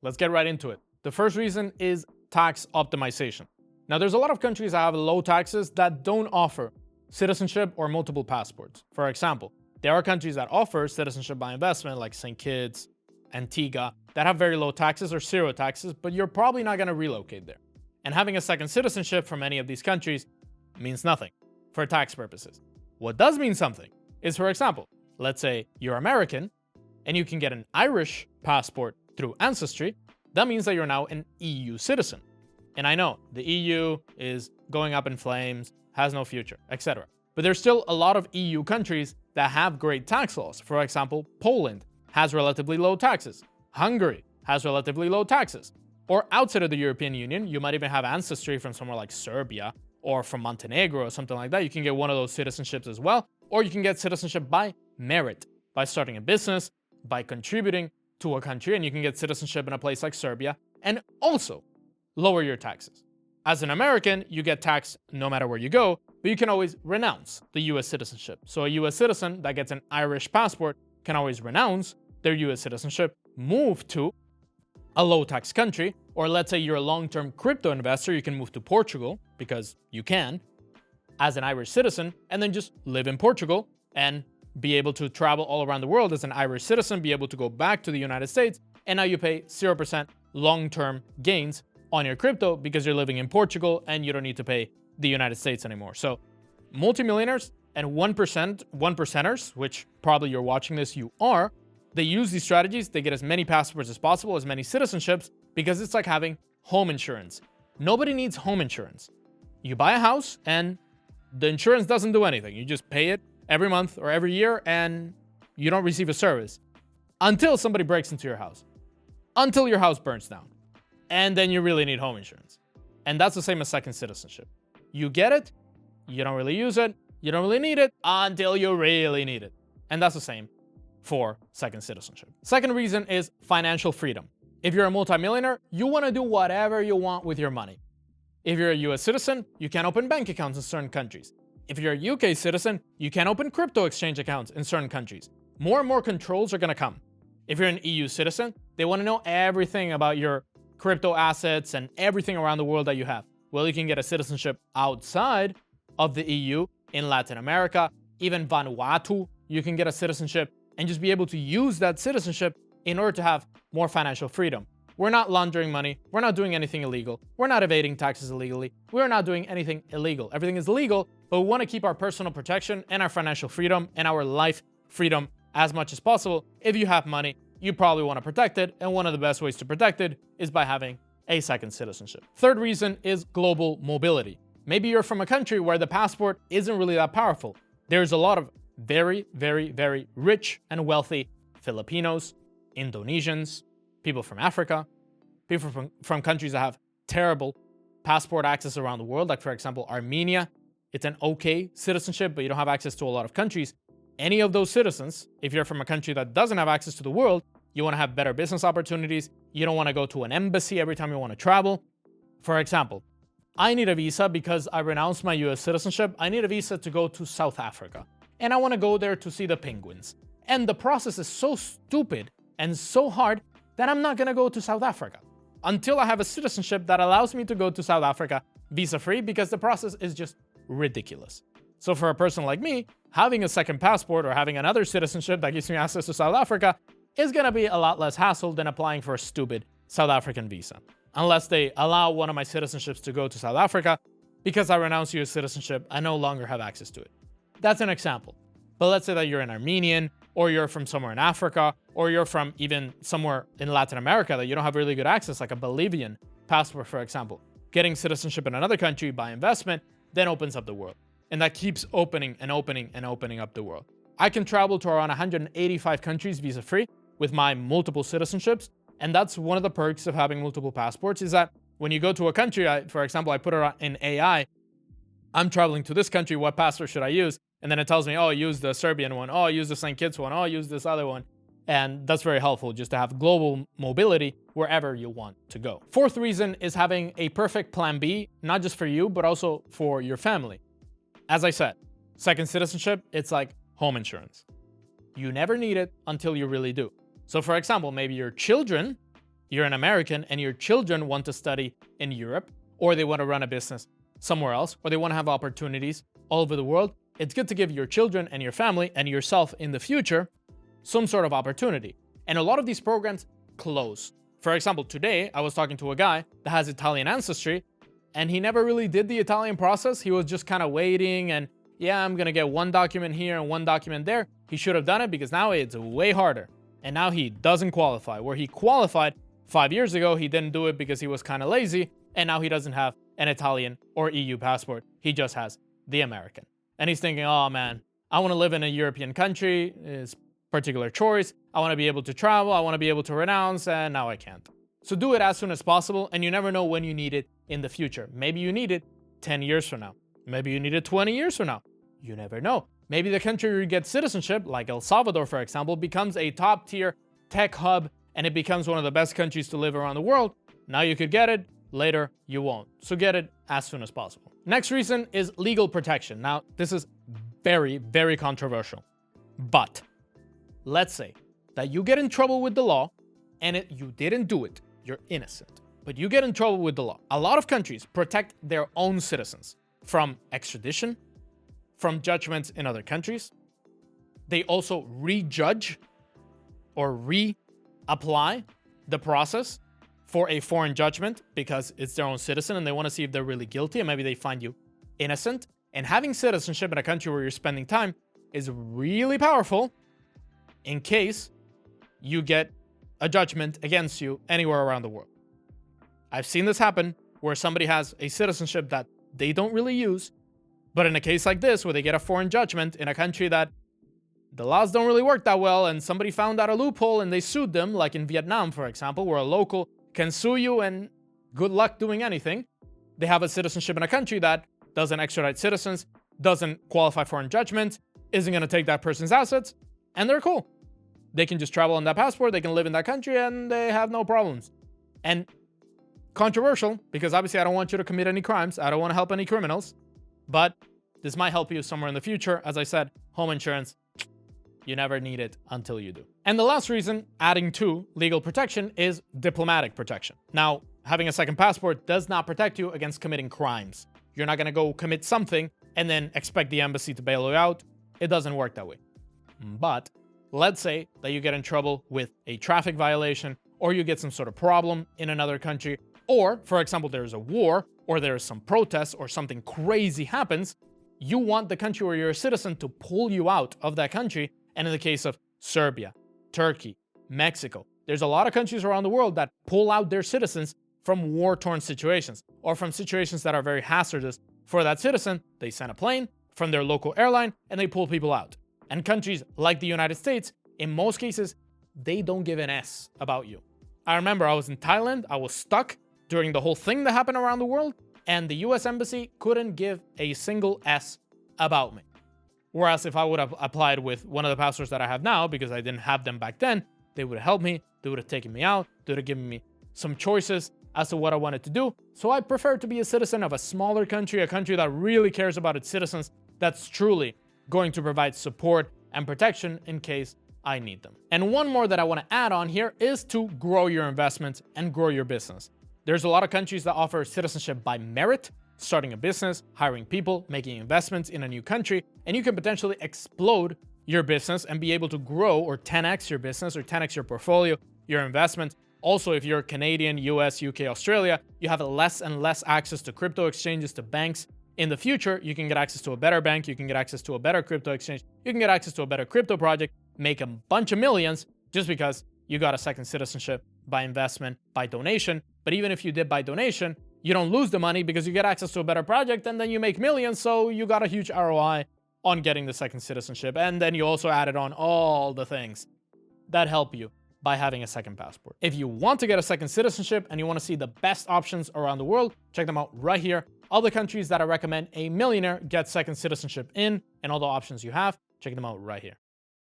let's get right into it. The first reason is tax optimization. Now, there's a lot of countries that have low taxes that don't offer citizenship or multiple passports. For example, there are countries that offer citizenship by investment, like St. Kitts, Antigua, that have very low taxes or zero taxes, but you're probably not going to relocate there. And having a second citizenship from any of these countries means nothing for tax purposes. What does mean something is, for example, let's say you're American and you can get an Irish passport through Ancestry. That means that you're now an EU citizen. And I know the EU is going up in flames, has no future, etc. But there's still a lot of EU countries that have great tax laws. For example, Poland has relatively low taxes. Hungary has relatively low taxes. Or outside of the European Union, you might even have ancestry from somewhere like Serbia or from Montenegro or something like that. You can get one of those citizenships as well. Or you can get citizenship by merit, by starting a business, by contributing to a country, and you can get citizenship in a place like Serbia and also lower your taxes. As an American, you get taxed no matter where you go, but you can always renounce the US citizenship. So a US citizen that gets an Irish passport can always renounce their US citizenship, move to a low tax country, or let's say you're a long-term crypto investor, you can move to Portugal because you can as an Irish citizen, and then just live in Portugal and be able to travel all around the world as an Irish citizen, be able to go back to the United States, and now you pay 0% long-term gains on your crypto because you're living in Portugal and you don't need to pay the United States anymore. So multimillionaires and 1%ers, which probably you're watching this, you are, they use these strategies. They get as many passports as possible, as many citizenships, because it's like having home insurance. Nobody needs home insurance. You buy a house and the insurance doesn't do anything. You just pay it every month or every year and you don't receive a service until somebody breaks into your house, until your house burns down. And then you really need home insurance. And that's the same as second citizenship. You get it, you don't really use it, you don't really need it until you really need it. And that's the same for second citizenship. Second reason is financial freedom. If you're a multimillionaire, you want to do whatever you want with your money. If you're a US citizen, you can open bank accounts in certain countries. If you're a UK citizen, you can open crypto exchange accounts in certain countries. More and more controls are going to come. If you're an EU citizen, they want to know everything about your crypto assets and everything around the world that you have. Well, you can get a citizenship outside of the EU, in Latin America, even Vanuatu, you can get a citizenship and just be able to use that citizenship in order to have more financial freedom. We're not laundering money. We're not doing anything illegal. We're not evading taxes illegally. We're not doing anything illegal. Everything is legal, but we want to keep our personal protection and our financial freedom and our life freedom as much as possible. If you have money, you probably want to protect it, and one of the best ways to protect it is by having a second citizenship. Third reason is global mobility. Maybe you're from a country where the passport isn't really that powerful. There's a lot of very, very, very rich and wealthy Filipinos, Indonesians, people from Africa, people from countries that have terrible passport access around the world, like for example, Armenia. It's an okay citizenship, but you don't have access to a lot of countries. Any of those citizens, if you're from a country that doesn't have access to the world, you want to have better business opportunities. You don't want to go to an embassy every time you want to travel. For example, I need a visa because I renounced my US citizenship. I need a visa to go to South Africa. And I want to go there to see the penguins. And the process is so stupid and so hard that I'm not going to go to South Africa until I have a citizenship that allows me to go to South Africa visa-free, because the process is just ridiculous. So for a person like me, having a second passport or having another citizenship that gives me access to South Africa is going to be a lot less hassle than applying for a stupid South African visa. Unless they allow one of my citizenships to go to South Africa, because I renounced US citizenship, I no longer have access to it. That's an example. But let's say that you're an Armenian, or you're from somewhere in Africa, or you're from even somewhere in Latin America that you don't have really good access, like a Bolivian passport, for example. Getting citizenship in another country by investment then opens up the world. And that keeps opening and opening and opening up the world. I can travel to around 185 countries visa-free with my multiple citizenships. And that's one of the perks of having multiple passports, is that when you go to a country, for example, I put it in AI, I'm traveling to this country, what passport should I use? And then it tells me, oh, use the Serbian one, oh, use the St. Kitts one, oh, use this other one. And that's very helpful, just to have global mobility wherever you want to go. Fourth reason is having a perfect plan B, not just for you, but also for your family. As I said, second citizenship, it's like home insurance. You never need it until you really do. So for example, maybe your children you're an American and your children want to study in Europe, or they want to run a business somewhere else, or they want to have opportunities all over the world, it's good to give your children and your family and yourself in the future some sort of opportunity. And a lot of these programs close. For example, today I was talking to a guy that has Italian ancestry, and he never really did the Italian process. He was just kind of waiting and, yeah, I'm going to get one document here and one document there. He should have done it because now it's way harder. And now he doesn't qualify. Where he qualified 5 years ago, he didn't do it because he was kind of lazy. And now he doesn't have an Italian or EU passport. He just has the American. And he's thinking, oh man, I want to live in a European country. It's particular choice. I want to be able to travel. I want to be able to renounce, and now I can't. So do it as soon as possible, and you never know when you need it in the future. Maybe you need it 10 years from now. Maybe you need it 20 years from now. You never know. Maybe the country where you get citizenship, like El Salvador, for example, becomes a top-tier tech hub, and it becomes one of the best countries to live around the world. Now you could get it. Later, you won't. So get it as soon as possible. Next reason is legal protection. Now, this is very, very controversial. But let's say that you get in trouble with the law and you didn't do it. You're innocent. But you get in trouble with the law. A lot of countries protect their own citizens from extradition, from judgments in other countries. They also rejudge or reapply the process for a foreign judgment because it's their own citizen and they want to see if they're really guilty, and maybe they find you innocent. And having citizenship in a country where you're spending time is really powerful in case you get a judgment against you anywhere around the world. I've seen this happen where somebody has a citizenship that they don't really use, but in a case like this where they get a foreign judgment in a country that the laws don't really work that well, and somebody found out a loophole and they sued them, like in Vietnam, for example, where a local can sue you and good luck doing anything. They have a citizenship in a country that doesn't extradite citizens, doesn't qualify foreign judgments, isn't going to take that person's assets, and they're cool. They can just travel on that passport, they can live in that country, and they have no problems. And controversial, because obviously I don't want you to commit any crimes, I don't want to help any criminals, but this might help you somewhere in the future. As I said, home insurance, you never need it until you do. And the last reason, adding to legal protection, is diplomatic protection. Now, having a second passport does not protect you against committing crimes. You're not going to go commit something and then expect the embassy to bail you out. It doesn't work that way. But let's say that you get in trouble with a traffic violation, or you get some sort of problem in another country, or, for example, there's a war, or there's some protests, or something crazy happens. You want the country where you're a citizen to pull you out of that country. And in the case of Serbia, Turkey, Mexico, there's a lot of countries around the world that pull out their citizens from war-torn situations or from situations that are very hazardous for that citizen. They send a plane from their local airline and they pull people out. And countries like the United States, in most cases, they don't give an S about you. I remember I was in Thailand. I was stuck during the whole thing that happened around the world, and the US Embassy couldn't give a single S about me. Whereas if I would have applied with one of the passports that I have now, because I didn't have them back then, they would have helped me, they would have taken me out, they would have given me some choices as to what I wanted to do. So I prefer to be a citizen of a smaller country, a country that really cares about its citizens, that's truly going to provide support and protection in case I need them. And one more that I want to add on here is to grow your investments and grow your business. There's a lot of countries that offer citizenship by merit, starting a business, hiring people, making investments in a new country, and you can potentially explode your business and be able to grow or 10x your business or 10x your portfolio, your investment. Also, if you're Canadian, US, UK, Australia, you have less and less access to crypto exchanges, to banks. In the future, you can get access to a better bank, you can get access to a better crypto exchange, you can get access to a better crypto project, make a bunch of millions just because you got a second citizenship by investment, by donation. But even if you did by donation, you don't lose the money because you get access to a better project and then you make millions. So you got a huge ROI on getting the second citizenship. And then you also added on all the things that help you by having a second passport. If you want to get a second citizenship and you want to see the best options around the world, check them out right here. All the countries that I recommend a millionaire gets second citizenship in and all the options you have, check them out right here.